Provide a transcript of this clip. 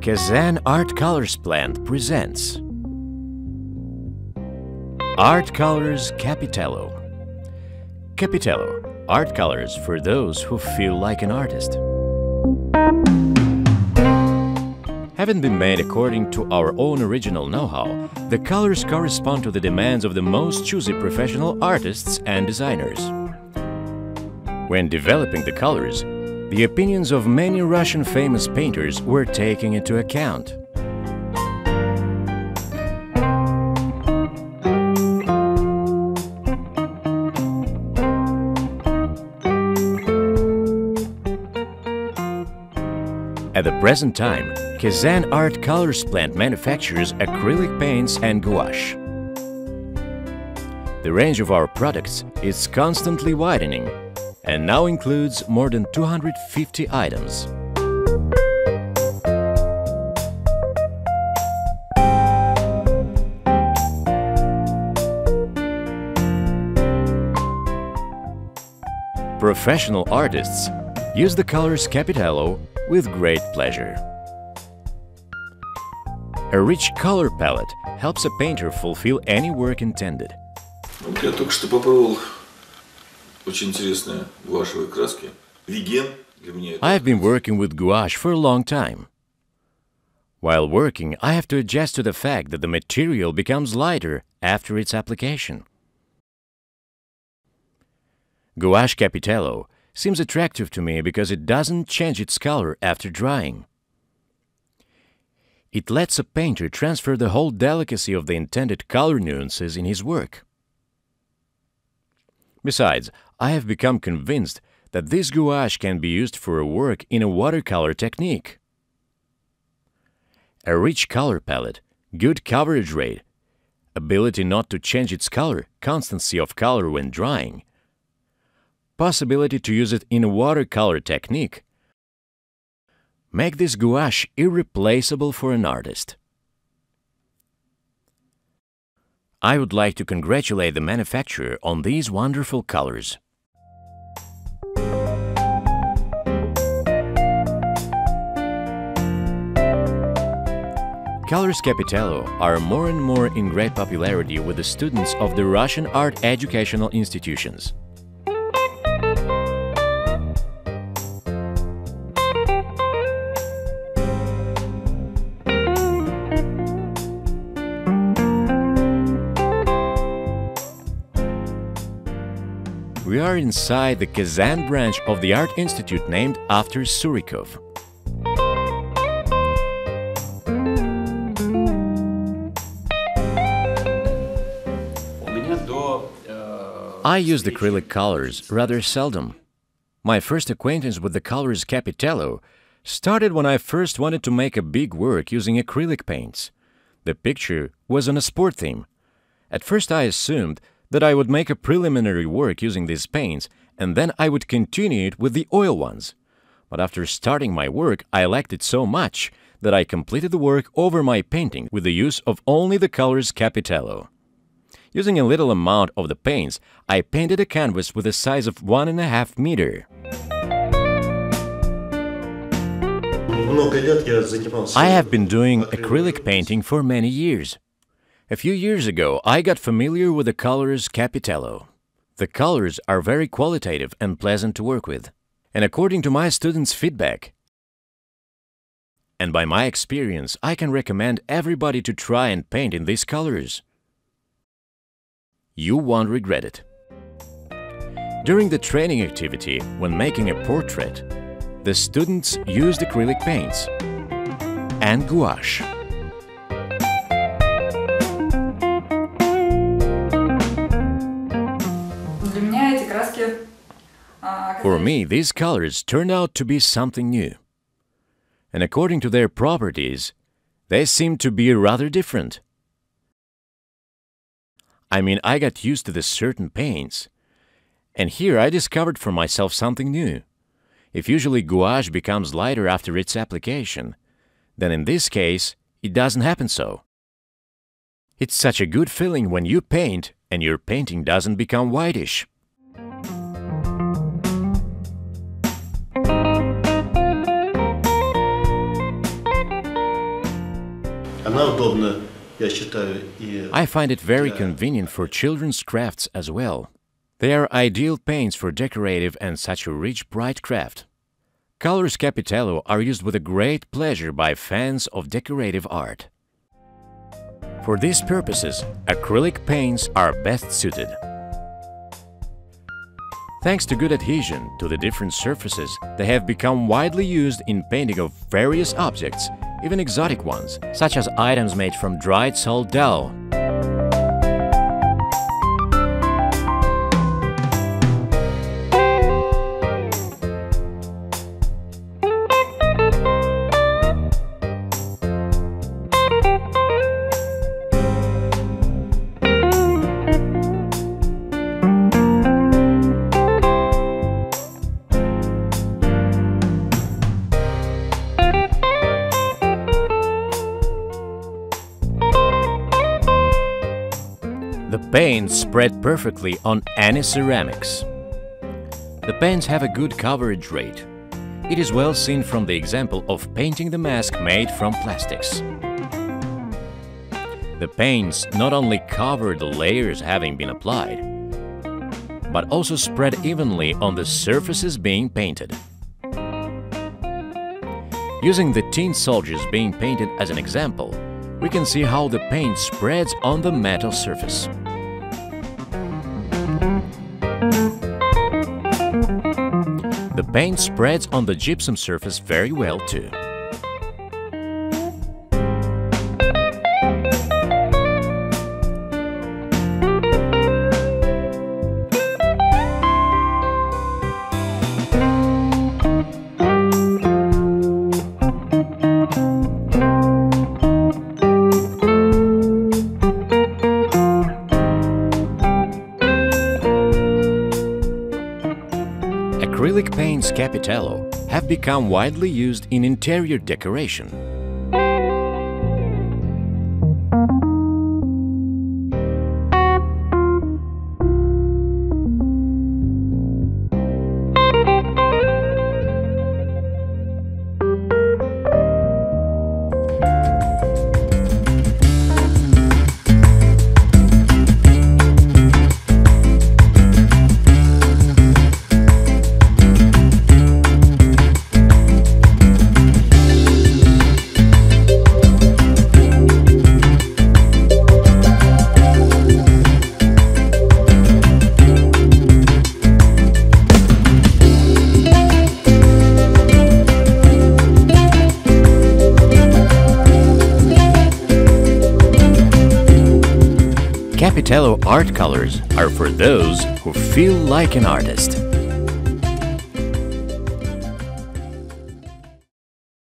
Kazan Art Colors plant presents Art Colors Capitello. Capitello, art colors for those who feel like an artist. Having been made according to our own original know-how, the colors correspond to the demands of the most choosy professional artists and designers. When developing the colors, the opinions of many Russian famous painters were taken into account. At the present time, Kazan Art Colors plant manufactures acrylic paints and gouache. The range of our products is constantly widening and now includes more than 250 items. Professional artists use the colors Capitello with great pleasure. A rich color palette helps a painter fulfill any work intended. Я только что попробовал очень интересные гуашевые краски. Веген для меня. I have been working with gouache for a long time. While working, I have to adjust to the fact that the material becomes lighter after its application. Gouache Capitello seems attractive to me because it doesn't change its color after drying. It lets a painter transfer the whole delicacy of the intended color nuances in his work. Besides, I have become convinced that this gouache can be used for a work in a watercolor technique. A rich color palette, good coverage rate, ability not to change its color, constancy of color when drying, possibility to use it in a watercolor technique make this gouache irreplaceable for an artist. I would like to congratulate the manufacturer on these wonderful colors. Colors Capitello are more and more in great popularity with the students of the Russian art educational institutions. We are inside the Kazan branch of the Art Institute named after Surikov. I use acrylic colors rather seldom. My first acquaintance with the colors Capitello started when I first wanted to make a big work using acrylic paints. The picture was on a sport theme. At first I assumed that I would make a preliminary work using these paints and then I would continue it with the oil ones. But after starting my work, I liked it so much that I completed the work over my painting with the use of only the colors Capitello. Using a little amount of the paints, I painted a canvas with a size of 1.5 meters. I have been doing acrylic painting for many years. A few years ago, I got familiar with the colors Capitello. The colors are very qualitative and pleasant to work with. And according to my students' feedback, and by my experience, I can recommend everybody to try and paint in these colors. You won't regret it. During the training activity, when making a portrait, the students used acrylic paints and gouache. For me, these colors turned out to be something new. And according to their properties, they seem to be rather different. I mean, I got used to the certain paints, and here I discovered for myself something new. If usually gouache becomes lighter after its application, then in this case, it doesn't happen so. It's such a good feeling when you paint and your painting doesn't become whitish. она удобна, я считаю, и I find it very convenient for children's crafts as well. They are ideal paints for decorative and such a rich, bright craft. Colors Capitello are used with a great pleasure by fans of decorative art. For these purposes, acrylic paints are best suited. Thanks to good adhesion to the different surfaces, they have become widely used in painting of various objects, even exotic ones, such as items made from dried salt dough. The paints spread perfectly on any ceramics. The paints have a good coverage rate. It is well seen from the example of painting the mask made from plastics. The paints not only cover the layers having been applied, but also spread evenly on the surfaces being painted. Using the tin soldiers being painted as an example, we can see how the paint spreads on the metal surface. The paint spreads on the gypsum surface very well too. Acrylic paints Capitello have become widely used in interior decoration. Capitello art colors are for those who feel like an artist.